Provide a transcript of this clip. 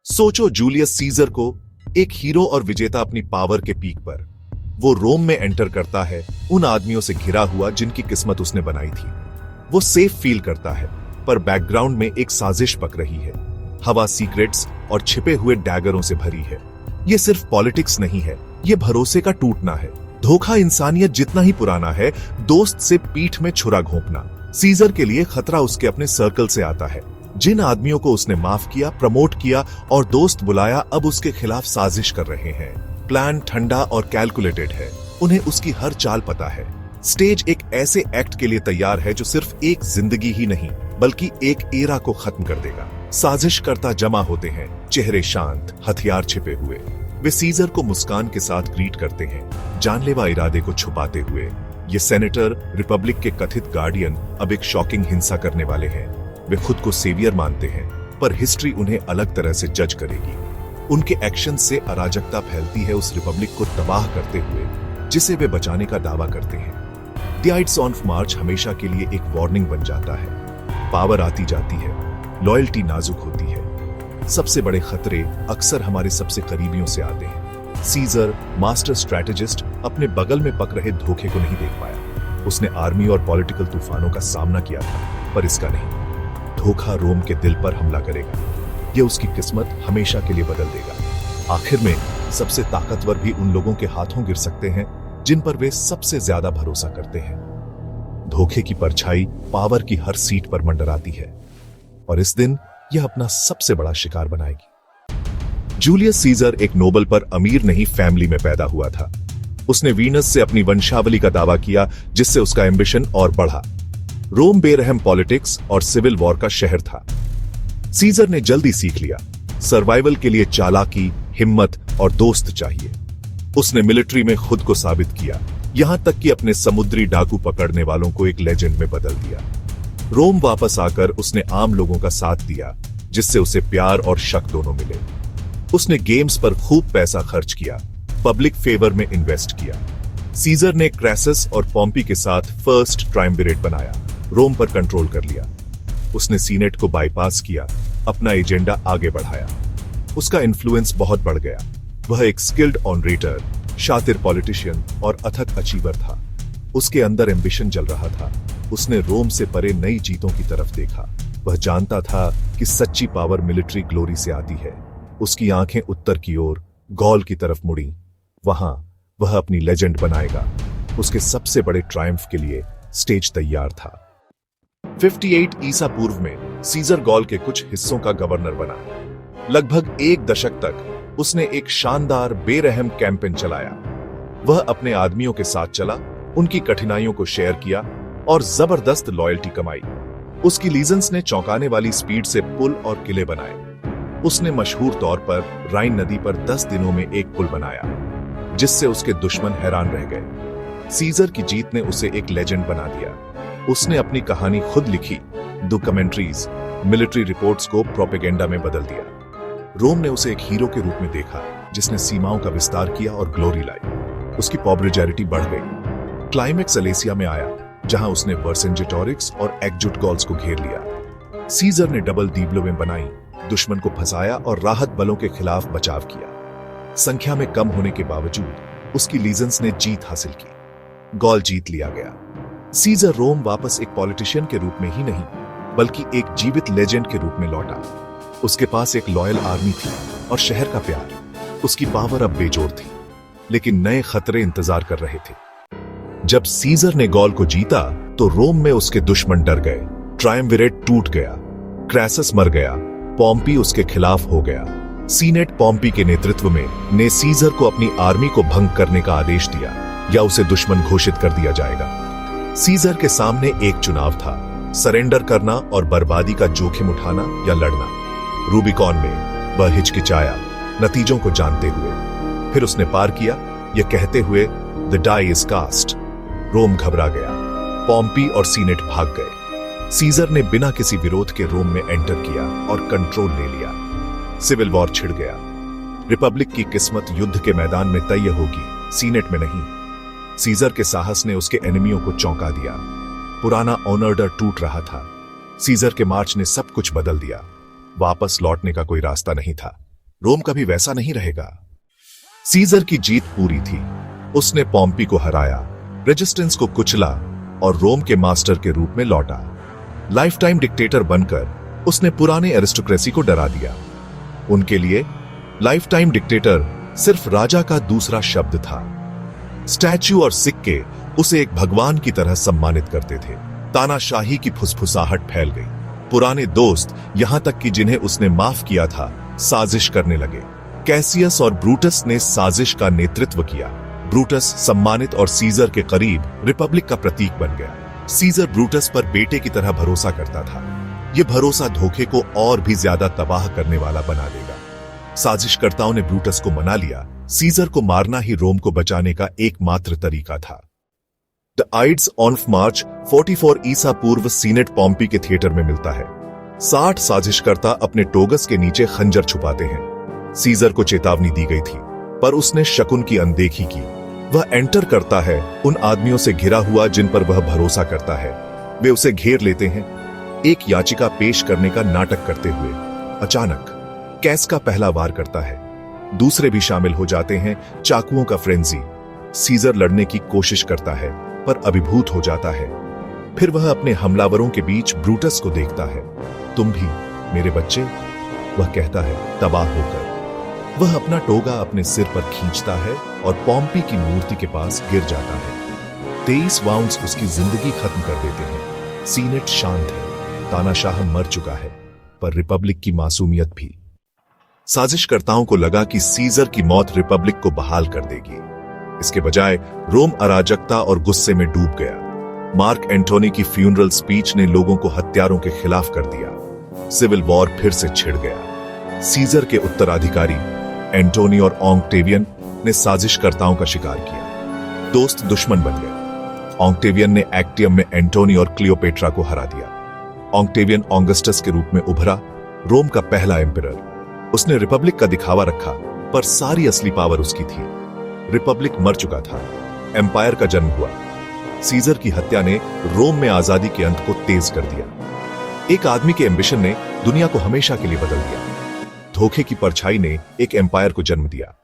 सोचो Julius Caesar को, एक हीरो और विजेता अपनी पावर के पीक पर, वो रोम में एंटर करता है उन आदमियों से घिरा हुआ जिनकी किस्मत उसने बनाई थी। वो सेफ फील करता है, पर बैकग्राउंड में एक साजिश पक रही है। हवा सीक्रेट्स और छिपे हुए डैगरों से भरी है। ये सिर्फ पॉलिटिक्स नहीं है, ये भरोसे का टूटना है। धोखा इंसानियत जितना ही पुराना है, दोस्त से पीठ में छुरा घोंपना। सीजर के लिए खतरा उसके अपने सर्कल से आता है। जिन आदमियों को उसने माफ किया, प्रमोट किया और दोस्त बुलाया, अब उसके खिलाफ साजिश कर रहे हैं। प्लान ठंडा और कैलकुलेटेड है, उन्हें उसकी हर चाल पता है। स्टेज एक ऐसे एक्ट के लिए तैयार है जो सिर्फ एक जिंदगी ही नहीं बल्कि एक एरा को खत्म कर देगा। साजिशकर्ता जमा होते हैं, चेहरे शांत, हथियार छिपे हुए। वे सीजर को मुस्कान के साथ ग्रीट करते हैं, जानलेवा इरादे को छुपाते हुए। ये सेनेटर, रिपब्लिक के कथित गार्डियन, अब एक शॉकिंग हिंसा करने वाले हैं। वे खुद को सेवियर मानते हैं, पर हिस्ट्री उन्हें अलग तरह से जज करेगी। उनके एक्शन से अराजकता फैलती है, उस रिपब्लिक को तबाह करते हुए जिसे वे बचाने का दावा करते हैं। द आइड्स ऑफ मार्च हमेशा के लिए एक वार्निंग बन जाता है। पावर आती जाती है, लॉयल्टी नाजुक होती है। सबसे बड़े खतरे अक्सर हमारे सबसे करीबियों से आते हैं। सीजर, मास्टर स्ट्रैटेजिस्ट, अपने बगल में पक रहे धोखे को नहीं देख पाया। उसने आर्मी और पॉलिटिकल तूफानों का सामना किया था, पर इसका नहीं। धोखा रोम के दिल पर हमला करेगा। यह उसकी किस्मत हमेशा के लिए बदल देगा। आखिर में सबसे ताकतवर भी उन लोगों के हाथों गिर सकते हैं जिन पर वे सबसे ज्यादा भरोसा करते हैं। धोखे की परछाई पावर की हर सीट पर मंडराती है, और इस दिन यह अपना सबसे बड़ा शिकार बनाएगी। जूलियस सीजर एक नोबल पर अमीर नहीं, फैमिली में पैदा हुआ था। उसने वीनस से अपनी वंशावली का दावा किया, जिससे उसका एम्बिशन और बढ़ा। रोम बेरहम पॉलिटिक्स और सिविल वॉर का शहर था। सीजर ने जल्दी सीख लिया, सर्वाइवल के लिए चालाकी, हिम्मत और दोस्त चाहिए। उसने मिलिट्री में खुद को साबित किया, यहां तक कि अपने समुद्री डाकू पकड़ने वालों को एक लेजेंड में बदल दिया। रोम वापस आकर उसने आम लोगों का साथ दिया, जिससे उसे प्यार और शक दोनों मिले। उसने गेम्स पर खूब पैसा खर्च किया, पब्लिक फेवर में इन्वेस्ट किया। सीजर ने क्रैसस और पॉम्पी के साथ फर्स्ट ट्रायम्विरेट बनाया, रोम पर कंट्रोल कर लिया। उसने सीनेट को बाईपास किया, अपना एजेंडा आगे बढ़ाया। उसका इन्फ्लुएंस बहुत बढ़ गया। वह एक स्किल्ड ऑनरेटर, शातिर पॉलिटिशियन और अथक अचीवर था। उसके अंदर एम्बिशन जल रहा था। उसने रोम से परे नई जीतों की तरफ देखा। वह जानता था कि सच्ची पावर मिलिट्री ग्लोरी से आती है। उसकी आंखें उत्तर की ओर, गॉल की तरफ मुड़ी। वहां वह अपनी लेजेंड बनाएगा। उसके सबसे बड़े ट्रायम्फ के लिए स्टेज तैयार था। 58 ईसा पूर्व में सीजर गॉल के कुछ हिस्सों का गवर्नर बना। लगभग एक दशक तक उसने एक शानदार बेरहम कैंपेन चलाया। वह अपने आदमियों के साथ चला, उनकी कठिनाइयों को शेयर किया और जबरदस्त लॉयल्टी कमाई। उसकी लीजेंस ने चौंकाने वाली स्पीड से पुल और किले बनाए। उसने मशहूर तौर पर राइन नदी पर 10 दिनों में एक पुल बनाया, जिससे उसके दुश्मन हैरान रह गए। सीजर की जीत ने उसे एक लेजेंड बना दिया। उसने अपनी कहानी खुद लिखी, डॉक्यूमेंट्रीज, मिलिट्री रिपोर्ट्स को प्रोपेगेंडा में बदल दिया। रोम ने उसे एक हीरो के रूप में देखा, जिसने सीमाओं का विस्तार किया और ग्लोरी लाई। उसकी पॉपुलैरिटी बढ़ गई। क्लाइमेक्स अलेसिया में आया, जहां उसने वर्सिंजेटोरिक्स और एक्जुट गॉल्स को घेर लिया। सीजर ने डबल दीवलों बनाई, दुश्मन को फंसाया और राहत बलों के खिलाफ बचाव किया। संख्या में कम होने के बावजूद उसकी लीजेंस ने जीत हासिल की। गॉल जीत लिया गया। सीजर रोम वापस एक पॉलिटिशियन के रूप में ही नहीं, बल्कि एक जीवित लेजेंड के रूप में लौटा। उसके पास एक लॉयल आर्मी थी और शहर का प्यार। उसकी पावर अब बेजोड़ थी, लेकिन नए खतरे इंतजार कर रहे थे। जब सीजर ने गॉल को जीता, तो रोम में उसके दुश्मन डर गए। ट्रायम्विरेट टूट गया, क्रैसस मर गया, पॉम्पी उसके खिलाफ हो गया। सीनेट पॉम्पी के नेतृत्व में ने सीजर को अपनी आर्मी को भंग करने का आदेश दिया, या उसे दुश्मन घोषित कर दिया जाएगा। सीजर के सामने एक चुनाव था, सरेंडर करना और बर्बादी का जोखिम उठाना या लड़ना। रूबिकॉन में वह हिचकिचाया, नतीजों को जानते हुए। फिर उसने पार किया, यह कहते हुए, द डाई इज कास्ट। रोम घबरा गया। पॉम्पी और सीनेट भाग गए। सीजर ने बिना किसी विरोध के रोम में एंटर किया और कंट्रोल ले लिया। सिविल वॉर छिड़ गया। रिपब्लिक की किस्मत युद्ध के मैदान में तय होगी, सीनेट में नहीं। सीजर के साहस ने उसके एनिमियों को चौंका दिया। पुराना ऑनर्डर टूट रहा था। सीजर के मार्च ने सब कुछ बदल दिया। वापस लौटने का कोई रास्ता नहीं था। रोम कभी वैसा नहीं रहेगा। सीजर की जीत पूरी थी। उसने पॉम्पी को हराया, रेजिस्टेंस को कुचला और रोम के मास्टर के रूप में लौटा। लाइफ टाइम डिक्टेटर बनकर उसने पुराने एरिस्टोक्रेसी को डरा दिया। उनके लिए लाइफ टाइम डिक्टेटर सिर्फ राजा का दूसरा शब्द था। स्टैच्यू और सिक्के उसे एक भगवान की तरह सम्मानित करते थे। तानाशाही की फुसफुसाहट फैल गई। पुराने दोस्त, यहां तक कि जिन्हें उसने माफ किया था, साजिश करने लगे। कैसियस और ब्रूटस ने साजिश का नेतृत्व किया। ब्रूटस सम्मानित और सीजर के करीब रिपब्लिक का प्रतीक बन गया। सीजर ब्रूटस पर बेटे की तरह भरोसा करता था। यह भरोसा धोखे को और भी ज्यादा तबाह करने वाला बना देगा। साजिशकर्ताओं ने ब्रूटस को मना लिया। सीजर को मारना ही रोम को बचाने का एकमात्र तरीका था। द आइड्स ऑफ मार्च 44 ईसा पूर्व सीनेट पॉम्पी के थिएटर में मिलता है। 60 साजिशकर्ता अपने टोगस के नीचे खंजर छुपाते हैं। सीजर को चेतावनी दी गई थी, पर उसने शकुन की अनदेखी की। वह एंटर करता है उन आदमियों से घिरा हुआ जिन पर वह भरोसा करता है। वे उसे घेर लेते हैं, एक याचिका पेश करने का नाटक करते हुए। अचानक कैस का पहला वार करता है। दूसरे भी शामिल हो जाते हैं। चाकुओं का फ्रेंजी। सीजर लड़ने की कोशिश करता है, पर अभिभूत हो जाता है। फिर वह अपने हमलावरों के बीच ब्रूटस को देखता है। तुम भी मेरे बच्चे, वह कहता है तबाह होकर। वह अपना टोगा अपने सिर पर खींचता है और पॉम्पी की मूर्ति के पास गिर जाता है। 23 वाउंड्स उसकी जिंदगी खत्म कर देते हैं। सीनेट शांत है। तानाशाह मर चुका है, पर रिपब्लिक की मासूमियत भी। साजिशकर्ताओं को लगा कि सीजर की मौत रिपब्लिक को बहाल कर देगी। इसके बजाय रोम अराजकता और गुस्से में डूब गया। मार्क एंटोनी की फ्यूनरल स्पीच ने लोगों को हत्यारों के खिलाफ कर दिया। सिविल वॉर फिर से छिड़ गया। सीजर के उत्तराधिकारी एंटोनी और ऑक्टेवियन ने साजिशकर्ताओं का शिकार किया। दोस्त दुश्मन बन गए। ऑक्टेवियन ने एक्टियम में एंटोनी और क्लियोपेट्रा को हरा दिया। ऑक्टेवियन ऑगस्टस के रूप में उभरा, रोम का पहला एम्परर। उसने रिपब्लिक का दिखावा रखा, पर सारी असली पावर उसकी थी। रिपब्लिक मर चुका था। एम्पायर का जन्म हुआ। सीजर की हत्या ने रोम में आजादी के अंत को तेज कर दिया। एक आदमी के एम्बिशन ने दुनिया को हमेशा के लिए बदल दिया। धोखे की परछाई ने एक एम्पायर को जन्म दिया।